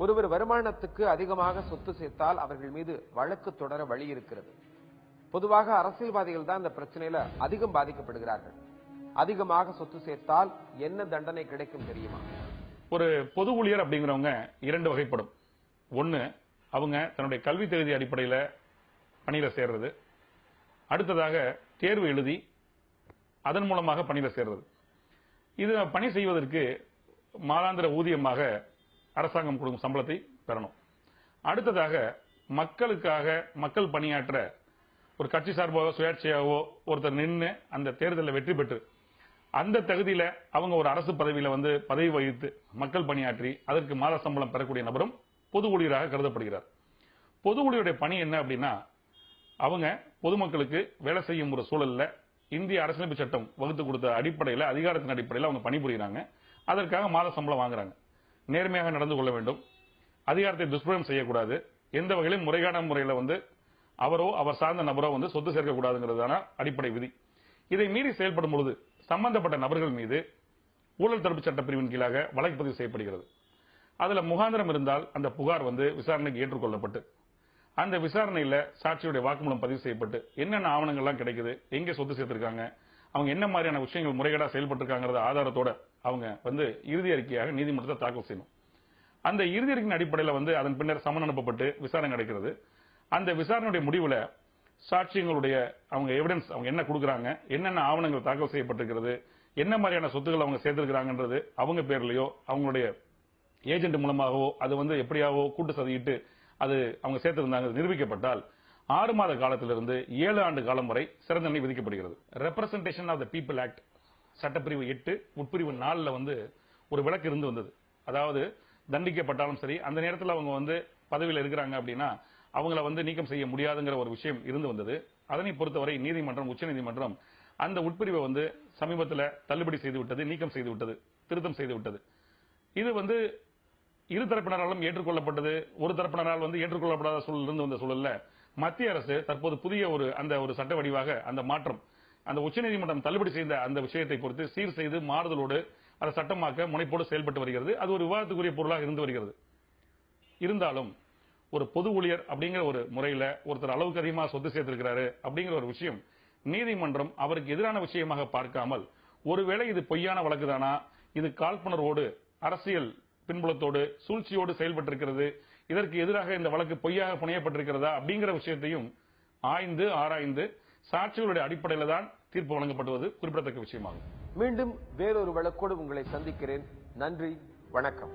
ஒருவர் வருமானத்துக்கு அதிகமாக சொத்து சேர்த்தால் அவர்கள் மீது வழக்கு தொடர வழி இருக்கிறது. பொதுவாக அரசியல்வாதிகள் தான் இந்த பிரச்சனையில அதிகம் பாதிக்கப்படுகிறார்கள். அதிகமாக சொத்து சேர்த்தால் என்ன தண்டனை கிடைக்கும் தெரியுமா? ஒரு பொது ஊழியர் அப்படிங்கிறவங்க இரண்டு வகைப்படும். ஒன்னு, அவங்க தன்னுடைய கல்வி தகுதி அடிப்படையில பணியில சேர்றது. அடுத்ததாக தேர்வு எழுதி அதன் மூலமாக பணியில சேர்றது. இது பணி செய்வதற்கு மாதாந்திர ஊதியமாக அரசாங்கம் கொடுக்கும் சம்பளத்தை பெறணும். அடுத்ததாக மக்களுக்காக மக்கள் பணியாற்ற ஒரு கட்சி சார்பாகவோ சுயேட்சையாவோ ஒருத்தர் நின்று அந்த தேர்தலில் வெற்றி பெற்று அந்த தகுதியில அவங்க ஒரு அரசு பதவியில பதவி வகித்து மக்கள் பணியாற்றி அதற்கு மாத சம்பளம் பெறக்கூடிய நபரும் பொது ஊழியராக கருதப்படுகிறார். பொது ஊழியருடைய பணி என்ன அப்படின்னா, அவங்க பொதுமக்களுக்கு வேலை செய்யும் ஒரு சூழல்ல இந்திய அரசியலமைப்பு சட்டம் வகுத்து கொடுத்த அடிப்படையில் அதிகாரத்தின் அடிப்படையில் அவங்க பணிபுரிகிறாங்க. அதற்காக மாத சம்பளம் வாங்குறாங்க. நேர்மையாக நடந்து கொள்ள வேண்டும், அதிகாரத்தை துஷ்பிரயோகம் செய்யக்கூடாது, எந்த வகையிலும் முறையான முறையில் அவரோ அவர் சார்ந்த நபரோ சொத்து சேர்க்கக்கூடாதுங்கிறதான அடிப்படை விதி. இதை மீறி செயல்படும் பொழுது சம்பந்தப்பட்ட நபர்கள் மீது ஊழல் தடுப்பு சட்ட பிரிவின் கீழாக வழக்கு பதிவு செய்யப்படுகிறது. அதுல முகாந்திரம் இருந்தால் அந்த புகார் விசாரணைக்கு ஏற்றுக்கொள்ளப்பட்டு அந்த விசாரணையில சாட்சியுடைய வாக்குமூலம் பதிவு செய்யப்பட்டு என்னென்ன ஆவணங்கள்லாம் கிடைக்குது, எங்க சொத்து சேர்த்திருக்காங்க, அவங்க என்ன மாதிரியான விஷயங்கள் முறைகேடா செயல்பட்டிருக்காங்கிறத ஆதாரத்தோட அவங்க இறுதி அறிக்கையாக நீதிமன்றத்தை தாக்கல் செய்யணும். அந்த இறுதி அறிக்கையின் அடிப்படையில் அதன் பின்னர் சமன் அனுப்பப்பட்டு விசாரணை நடக்கிறது. அந்த விசாரணையுடைய முடிவுல சாட்சியங்களுடைய அவங்க எவிடன்ஸ் அவங்க என்ன கொடுக்குறாங்க, என்னென்ன ஆவணங்கள் தாக்கல் செய்யப்பட்டிருக்கிறது, என்ன மாதிரியான சொத்துக்கள் அவங்க சேர்த்திருக்கிறாங்கன்றது அவங்க பேர்லயோ அவங்களுடைய ஏஜென்ட் மூலமாகவோ அது எப்படியாவோ கூட்டு சதியிட்டு அது அவங்க சேர்த்திருந்தாங்க நிரூபிக்கப்பட்டால் 6 மாத காலத்திலிருந்து 7 ஆண்டு காலம் வரை சிறை தண்டனை விதிக்கப்படுகிறது. Representation of the people act சட்டப்பிரிவு 8 உட்பிரிவு 4 ஒரு விலக்கு இருந்து வந்தது. அதாவது தண்டிக்கப்பட்டாலும் சரி அந்த நேரத்தில் அவங்க பதவியில் இருக்கிறாங்க அப்படின்னா அவங்கள நீக்கம் செய்ய முடியாதுங்கிற ஒரு விஷயம் இருந்து வந்தது. அதனை பொறுத்தவரை நீதிமன்றம் உச்சநீதிமன்றம் அந்த உட்பிரிவை சமீபத்தில் தள்ளுபடி செய்து விட்டது, நீக்கம் செய்து விட்டது, திருத்தம் செய்து விட்டது. இது இரு தரப்பினராலும் ஏற்றுக்கொள்ளப்பட்டது. ஒரு தரப்பினரால் ஏற்றுக்கொள்ளப்படாத சூழல் இருந்து வந்த சூழல்ல மத்திய அரசு தற்போது புதிய ஒரு சட்ட வடிவாக அந்த மாற்றம் அந்த உச்சநீதிமன்றம் தள்ளுபடி செய்த அந்த விஷயத்தை பொறுத்து சீர் செய்து மாறுதலோடு அதை சட்டமாக்க முனைப்போடு செயல்பட்டு வருகிறது. அது ஒரு விவாதத்துக்குரிய பொருளாக இருந்து வருகிறது. இருந்தாலும் ஒரு பொது ஊழியர் அப்படிங்கிற ஒரு முறையில ஒருத்தர் அளவுக்கு அதிகமாக சொத்து சேர்த்திருக்கிறாரு அப்படிங்கிற ஒரு விஷயம் நீதிமன்றம் அவருக்கு எதிரான விஷயமாக பார்க்காமல், ஒருவேளை இது பொய்யான வழக்கு தானா, இது காழ்ப்புணர்வோடு அரசியல் பின்புலத்தோடு சூழ்ச்சியோடு செயல்பட்டிருக்கிறது, இதற்கு எதிராக இந்த வழக்கு பொய்யாக புனையப்பட்டிருக்கிறதா அப்படிங்கிற விஷயத்தையும் ஆராய்ந்து சாட்சிகளுடைய அடிப்படையில் தான் தீர்ப்பு வழங்கப்படுவது குறிப்பிடத்தக்க விஷயமாகும். மீண்டும் வேறொரு வழக்கோடு உங்களை சந்திக்கிறேன். நன்றி, வணக்கம்.